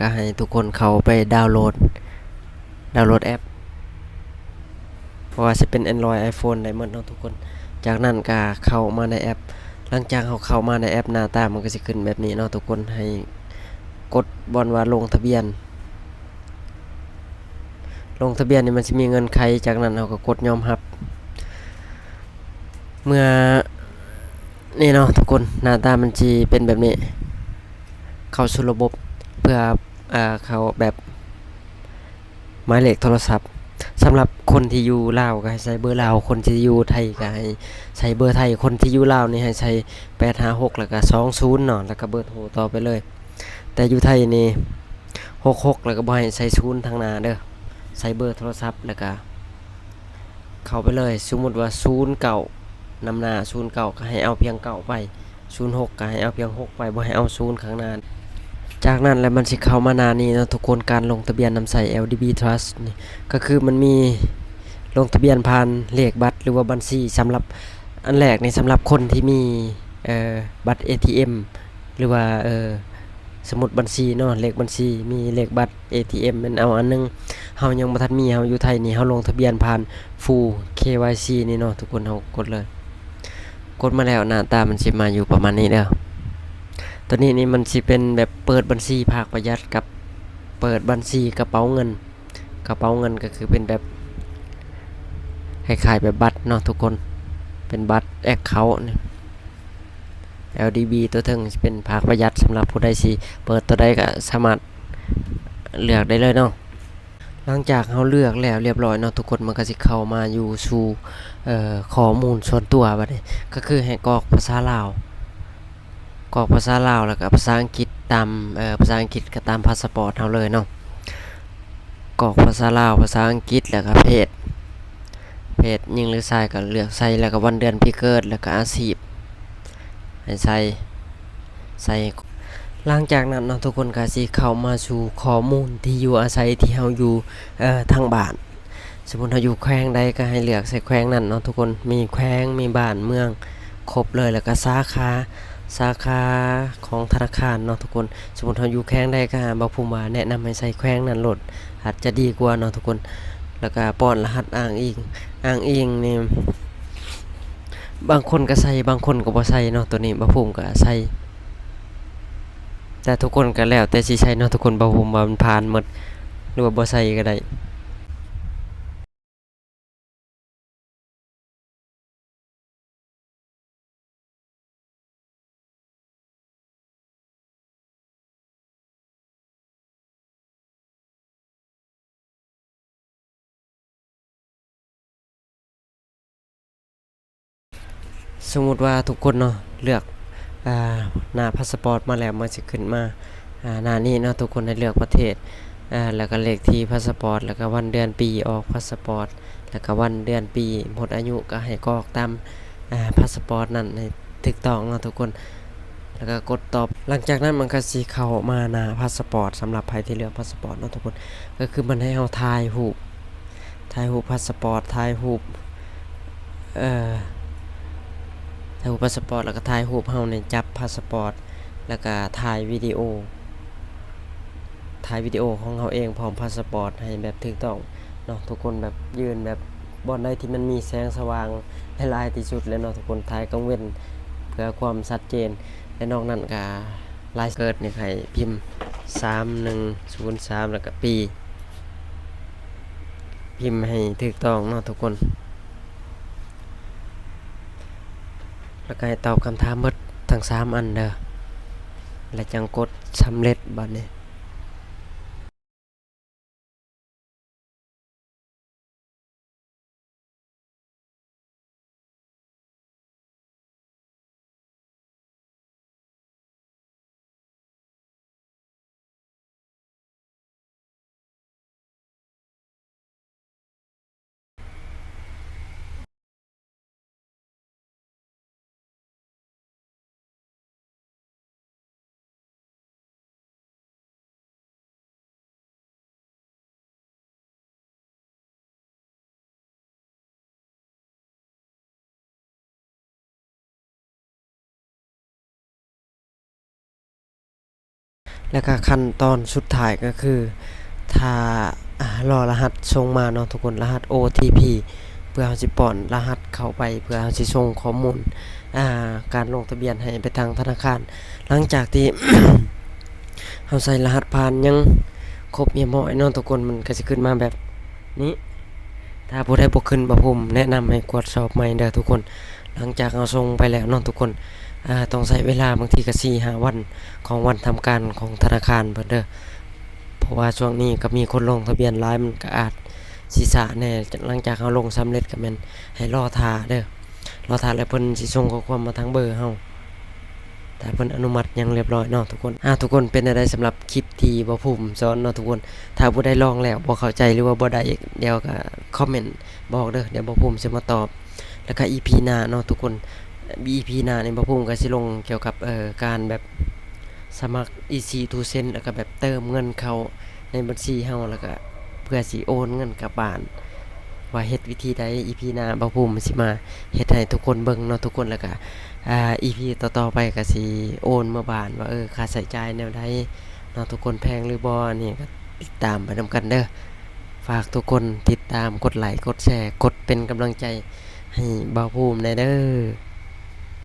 ก็ให้ทุกคนเข้าไปดาวน์โหลดแอปเพราะว่าสิเป็น Android iPhone ได้หมดเนาะทุกคนจากนั้นก็เข้ามาในแอปหลังจากเราเข้ามาในแอปหน้าตามันก็สิขึ้นแบบนี้เนาะทุกคนให้กดบอนว่าลงทะเบียนนี่มันสิมีเงินไขจากนั้นเราก็กดยอมรับเมื่อนี่เนาะทุกคนหน้าตามันสิเป็นแบบนี้เข้าสู่ระบบเพื่อเข้าแบบหมายเลขโทรศัพท์สำหรับคนที่อยู่ลาวก็ให้ใช้เบอร์ลาวคนที่อยู่ไทยก็ให้ใช้เบอร์ไทยคนที่อยู่ลาวนี่ให้ใช้856แล้วก็20เนาะแล้วก็เบอร์โทรต่อไปเลยแต่อยู่ไทยนี่66แล้วก็บ่ให้ใส่0ทางหน้าเด้อใส่เบอร์โทรศัพท์แล้วก็เข้าไปเลยสมมุติว่า09นำหน้า09ก็ให้เอาเพียง9ไป06ก็ให้เอาเพียง6ไปบ่ให้เอา0ข้างหน้าจากนั้นแล้วมันสิเข้ามาหน้านี้เนาะทุกคนการลงทะเบียนนำใส่ LDB Trust นี่ก็คือมันมีลงทะเบียนผ่านเลขบัตรหรือว่าบัญชีสำหรับอันแรกนี่สำหรับคนที่มีบัตร ATM หรือว่าสมุดบัญชีเนาะเลขบัญชีมีเลขบัตร ATM มันเอาอันนึงเฮายังบ่ทันมีเฮาอยู่ไทยนี่เฮาลงทะเบียนผ่าน Full KYC นี่เนาะทุกคนเฮากดเลยกดมาแล้วหน้าตามันสิมาอยู่ประมาณนี้เด้อตัวนี้นี่มันสิเป็นแบบเปิดบัญชีภาคประหยัดกับเปิดบัญชีกระเป๋าเงินก็คือเป็นแบบคล้ายๆแบบบัตรเนาะทุกคนเป็นบัตรแอคเคาท์นี่ LDB ตัวถึงเป็นภาคประหยัดสำหรับผู้ใดสิเปิดตัวใดก็สามารถเลือกได้เลยเนาะหลังจากเราเลือกแล้วเรียบร้อยเนาะทุกคนมันก็สิเข้ามาอยู่สู่ข้อมูลส่วนตัวบัดนี้ก็คือให้กรอกภาษาลาวแล้วก็ภาษาอังกฤษตามภาษาอังกฤษก็ตามพาสปอร์ตเฮาเลยเนาะกรอกภาษาลาวภาษาอังกฤษแล้วก็เพศหญิงหรือชายก็เลือกใส่แล้วก็วันเดือนปีเกิดแล้วก็อาชีพให้ใส่หลังจากนั้นเนาะทุกคนก็สิเข้ามาสู่ข้อมูลที่อยู่อาศัยที่เฮาอยู่ทางบ้านสมมุติเฮาอยู่แขวงใดก็ให้เลือกใส่แขวงนั้นเนาะทุกคนมีแขวงมีบ้านเมืองครบเลยแล้วก็สาขาของธนาคารเนาะทุกคนสมมุติเฮาอยู่แขวงใดก็บ่ภูมิว่าแนะนำให้ใส่แขวงนั้นโลดอาจจะดีกว่าเนาะทุกคนแล้วก็ป้อนรหัสอ้างอิงนี่บางคนก็ใส่บางคนก็บ่ใส่เนาะตัวนี้บ่ภูมิก็ใส่แต่ทุกคนก็แล้วแต่สิใช้เนาะทุกคนบ่ภูมิว่ามันผ่านหมดหรือว่าบ่ใส่ก็ได้สมมุติว่าทุกคนเนาะเลือกอ่าหน้าพาสปอร์ตมาแล้วมันสิขึ้นมาหน้านี้เนาะทุกคนให้เลือกประเทศแล้วก็เลขที่พาสปอร์ตแล้วก็วันเดือนปีออกพาสปอร์ตแล้วก็วันเดือนปีหมดอายุก็ให้กรอกตามพาสปอร์ตนั้นให้ถูกต้องเนาะทุกคนแล้วก็กดตอบหลังจากนั้นมันก็สิเข้ามาหน้าพาสปอร์ตสำหรับใครที่เลือกพาสปอร์ตเนาะทุกคนก็คือมันให้เราถ่ายรูปพาสปอร์ตเอ่อถ่ายรูปพาสปอร์ตแล้วก็ถ่ายรูปเฮาในจับพาสปอร์ตแล้วก็ถ่ายวิดีโอของเราเองพร้อมพาสปอร์ตให้แบบถูกต้องเนาะทุกคนแบบยืนแบบบอนใดที่มันมีแสงสว่างให้หลายที่สุดแล้วเนาะทุกคนถ่ายกลางเว้นเพื่อความชัดเจนและนอกนั้นก็ลายเกิดนี่ให้พิมพ์3103แล้วก็ปีพิมพ์ให้ถูกต้องเนาะทุกคนแล้วก็ให้ตอบคำถามหมดทั้ง3อันเด้อและจังกดสำเร็จบัดนี้ แล้วก็ขั้นตอนสุดท้ายก็คือถ้ารอรหัสส่งมาเนาะทุกคนรหัส OTP เพื่อเราสิป้อนรหัสเข้าไปเพื่อเราสิส่งข้อมูลการลงทะเบียนให้ไปทางธนาคารหลังจากที่ เราใส่รหัสผ่านยังครบเรียบร้อยเนาะทุกคนมันก็จะขึ้นมาแบบนี้ถ้าผู้ใดบ่ขึ้นบ่ผมแนะนำให้กดสอบใหม่เด้อทุกคนหลังจากเราส่งไปแล้วเนาะทุกคนต้องใช้เวลาบางทีก็4-5 วันของวันทำการของธนาคารเพิ่นเด้อเพราะว่าช่วงนี้ก็มีคนลงทะเบียนหลายมันก็อาจสิช้าแน่หลังจากเราลงสำเร็จก็แม่นให้รอท่าเด้อรอท่าแล้วเพิ่นสิส่งข้อความมาทางเบอร์เฮาถ้าเพิ่นอนุมัติหยังเรียบร้อยเนาะทุกคนทุกคนเป็นอะไรสำหรับคลิปที่บ่ภูมิสอนเนาะทุกคนถ้าผู้ใดลองแล้วบ่เข้าใจหรือว่าบ่ได้เดี๋ยวก็คอมเมนต์บอกเด้อเดี๋ยวบ่ภูมิสิมาตอบแล้วก็ EP หน้าเนาะทุกคน EP หน้านี่บ่ภูมิก็สิลงเกี่ยวกับการแบบสมัคร EC to Send แล้วก็แบบเติมเงินเข้าในบัญชีเฮาแล้วก็เพื่อสิโอนเงินกลับบ้านว่าเฮ็ดวิธีใด EP หน้าบ่ภูมิสิมาเฮ็ดให้ทุกคนเบิ่งเนาะทุกคนแล้วก็EP ต่อๆไปก็สิโอนมาบ้านว่าค่าใช้จ่ายแนวใดเนาะทุกคนแพงหรือบ่นี่ก็ติดตามไปนำกันเด้อฝากทุกคนติดตามกดไลค์กดแชร์กดเป็นกำลังใจให้บ่าวภูมิแน่เด้อ